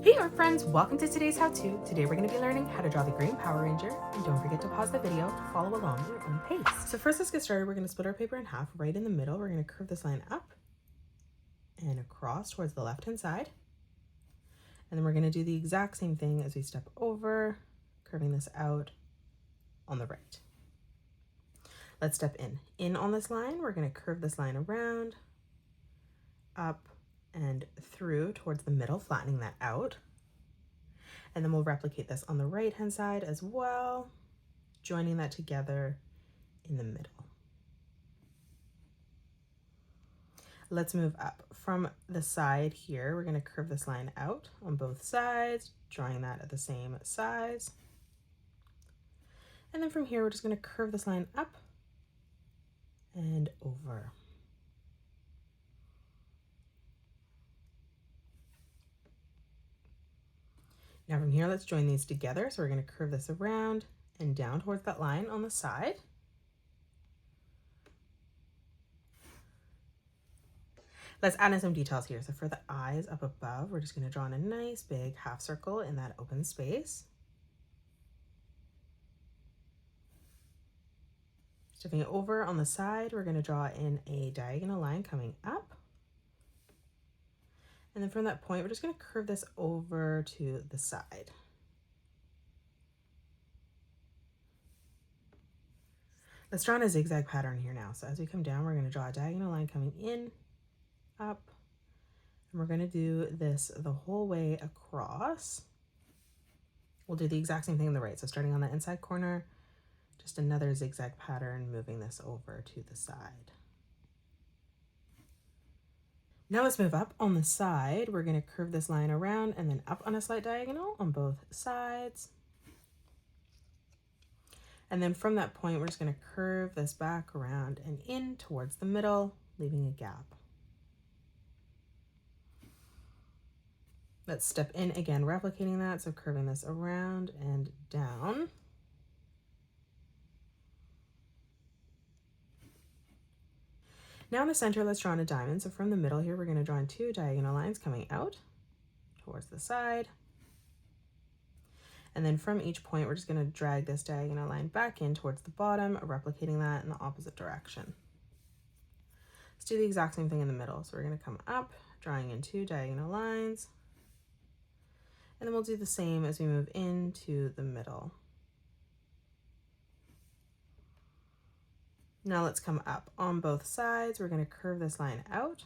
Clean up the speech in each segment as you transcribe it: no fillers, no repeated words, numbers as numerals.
Hey art friends, welcome to today's how-to. Today we're going to be learning how to draw the green Power Ranger, and don't forget to pause the video to follow along at your own pace. So first let's get started. We're going to split our paper in half. Right in the middle, we're going to curve this line up and across towards the left-hand side. And then we're going to do the exact same thing as we step over, curving this out on the right. Let's step in. In on this line, we're going to curve this line around, up, and through towards the middle, flattening that out. And then we'll replicate this on the right hand side as well, joining that together in the middle. Let's move up. From the side here, we're going to curve this line out on both sides, drawing that at the same size. And then from here, we're just going to curve this line up and over. Now from here, let's join these together. So we're going to curve this around and down towards that line on the side. Let's add in some details here. So for the eyes up above, we're just going to draw in a nice big half circle in that open space. Stepping it over on the side, we're going to draw in a diagonal line coming up. And then from that point, we're just going to curve this over to the side. Let's draw in a zigzag pattern here now. So as we come down, we're going to draw a diagonal line coming in, up, and we're going to do this the whole way across. We'll do the exact same thing on the right. So starting on the inside corner, just another zigzag pattern, moving this over to the side. Now let's move up on the side. We're going to curve this line around and then up on a slight diagonal on both sides. And then from that point, we're just going to curve this back around and in towards the middle, leaving a gap. Let's step in again, replicating that. So curving this around and down. Now in the center, let's draw in a diamond. So from the middle here, we're going to draw in two diagonal lines coming out towards the side. And then from each point, we're just going to drag this diagonal line back in towards the bottom, replicating that in the opposite direction. Let's do the exact same thing in the middle. So we're going to come up, drawing in two diagonal lines. And then we'll do the same as we move into the middle. Now let's come up on both sides. We're going to curve this line out.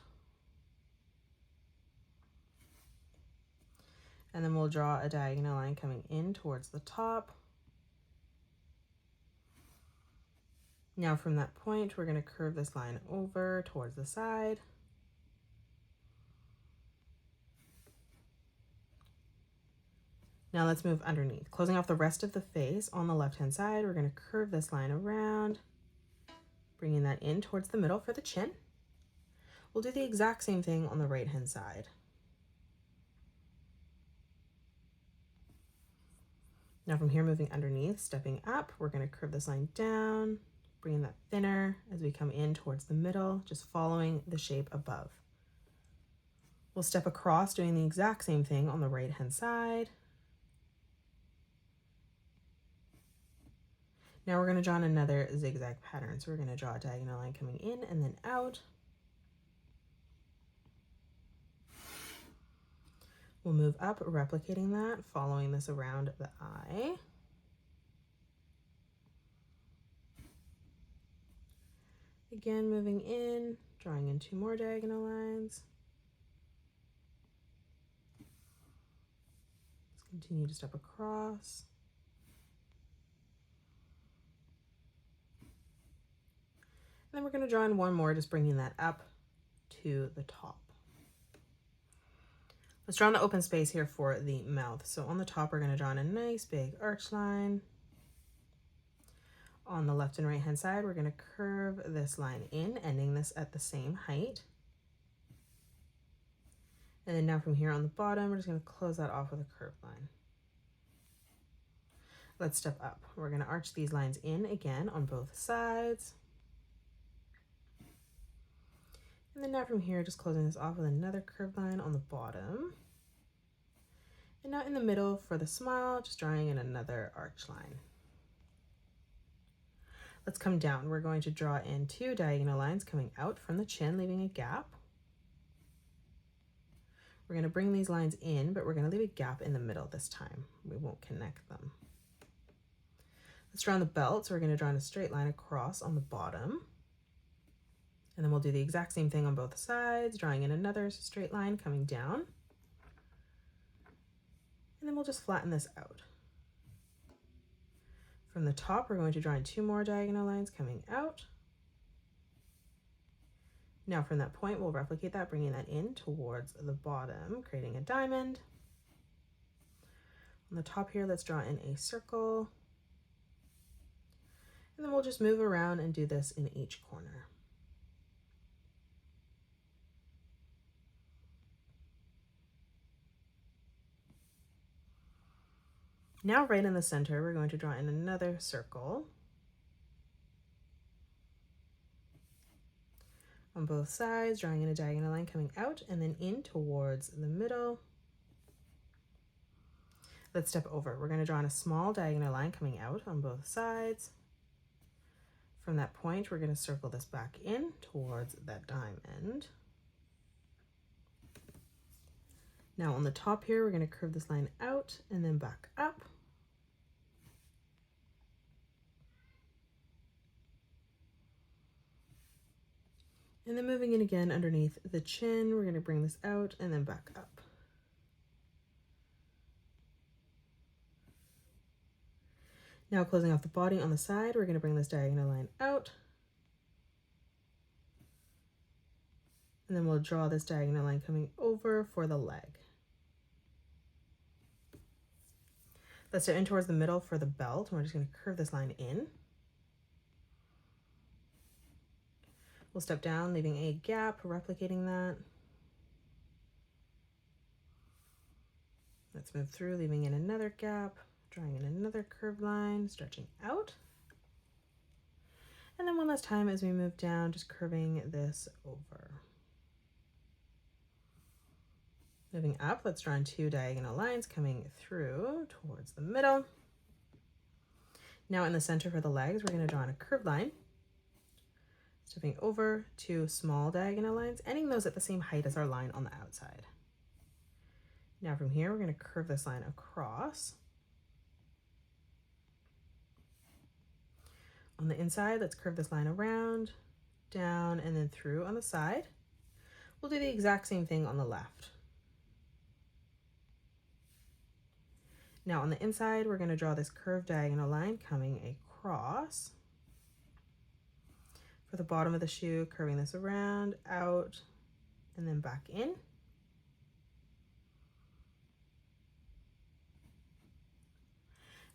And then we'll draw a diagonal line coming in towards the top. Now from that point, we're going to curve this line over towards the side. Now let's move underneath. Closing off the rest of the face on the left-hand side, we're going to curve this line around, bringing that in towards the middle for the chin. We'll do the exact same thing on the right-hand side. Now from here, moving underneath, stepping up, we're going to curve this line down, bringing that thinner as we come in towards the middle, just following the shape above. We'll step across, doing the exact same thing on the right-hand side. Now we're going to draw in another zigzag pattern. So we're going to draw a diagonal line coming in and then out. We'll move up, replicating that, following this around the eye. Again, moving in, drawing in two more diagonal lines. Let's continue to step across. And then we're going to draw in one more, just bringing that up to the top. Let's draw in the open space here for the mouth. So on the top, we're going to draw in a nice big arch line. On the left and right hand side, we're going to curve this line in, ending this at the same height. And then now from here on the bottom, we're just going to close that off with a curved line. Let's step up. We're going to arch these lines in again on both sides. And then now from here, just closing this off with another curved line on the bottom. And now in the middle for the smile, just drawing in another arch line. Let's come down. We're going to draw in 2 diagonal lines coming out from the chin, leaving a gap. We're going to bring these lines in, but we're going to leave a gap in the middle this time. We won't connect them. Let's draw on the belt. So we're going to draw in a straight line across on the bottom. And then we'll do the exact same thing on both sides, drawing in another straight line coming down. And then we'll just flatten this out. From the top, we're going to draw in 2 more diagonal lines coming out. Now from that point, we'll replicate that, bringing that in towards the bottom, creating a diamond. On the top here, let's draw in a circle. And then we'll just move around and do this in each corner. Now right in the center, we're going to draw in another circle. On both sides, drawing in a diagonal line coming out and then in towards the middle. Let's step over. We're going to draw in a small diagonal line coming out on both sides. From that point, we're going to circle this back in towards that diamond. Now on the top here, we're going to curve this line out and then back up. And then moving in again underneath the chin, we're going to bring this out and then back up. Now closing off the body on the side, we're going to bring this diagonal line out. And then we'll draw this diagonal line coming over for the leg. Let's step in towards the middle for the belt. We're just going to curve this line in. We'll step down, leaving a gap, replicating that. Let's move through, leaving in another gap, drawing in another curved line, stretching out. And then one last time as we move down, just curving this over. Moving up, let's draw in 2 diagonal lines coming through towards the middle. Now in the center for the legs, we're going to draw in a curved line. Stepping over 2 small diagonal lines, ending those at the same height as our line on the outside. Now from here, we're going to curve this line across. On the inside, let's curve this line around, down, and then through on the side. We'll do the exact same thing on the left. Now on the inside, we're going to draw this curved diagonal line coming across. For the bottom of the shoe, curving this around, out, and then back in.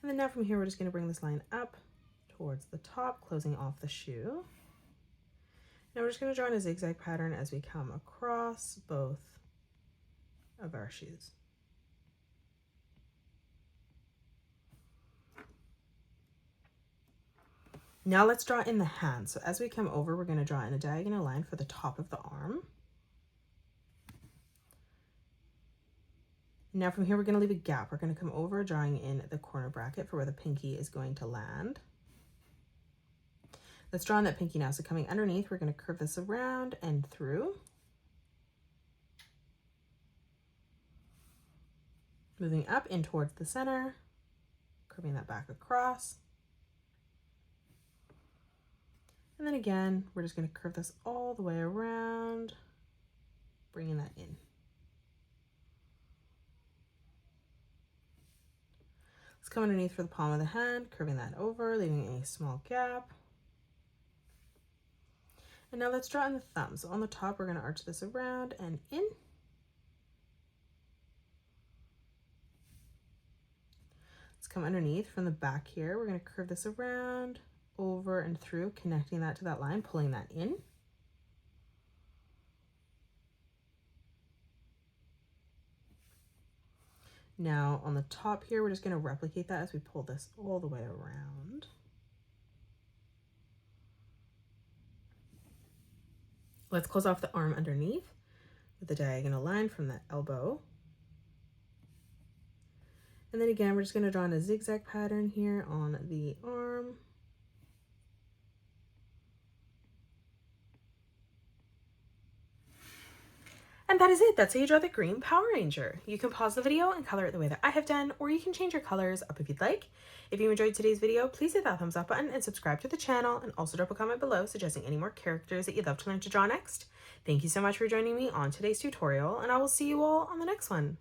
And then now from here, we're just going to bring this line up towards the top, closing off the shoe. Now we're just going to draw in a zigzag pattern as we come across both of our shoes. Now let's draw in the hand. So as we come over, we're going to draw in a diagonal line for the top of the arm. Now from here, we're going to leave a gap. We're going to come over, drawing in the corner bracket for where the pinky is going to land. Let's draw in that pinky now. So coming underneath, we're going to curve this around and through. Moving up in towards the center, curving that back across. And then again, we're just going to curve this all the way around, bringing that in. Let's come underneath for the palm of the hand, curving that over, leaving a small gap. And now let's draw in the thumb. So on the top, we're going to arch this around and in. Let's come underneath from the back here. We're going to curve this around, over and through, connecting that to that line, pulling that in. Now on the top here, we're just going to replicate that as we pull this all the way around. Let's close off the arm underneath with a diagonal line from that elbow. And then again, we're just going to draw in a zigzag pattern here on the arm. And that is it. That's how you draw the green Power Ranger. You can pause the video and color it the way that I have done, or you can change your colors up if you'd like. If you enjoyed today's video, please hit that thumbs up button and subscribe to the channel, and also drop a comment below suggesting any more characters that you'd love to learn to draw next. Thank you so much for joining me on today's tutorial, and I will see you all on the next one.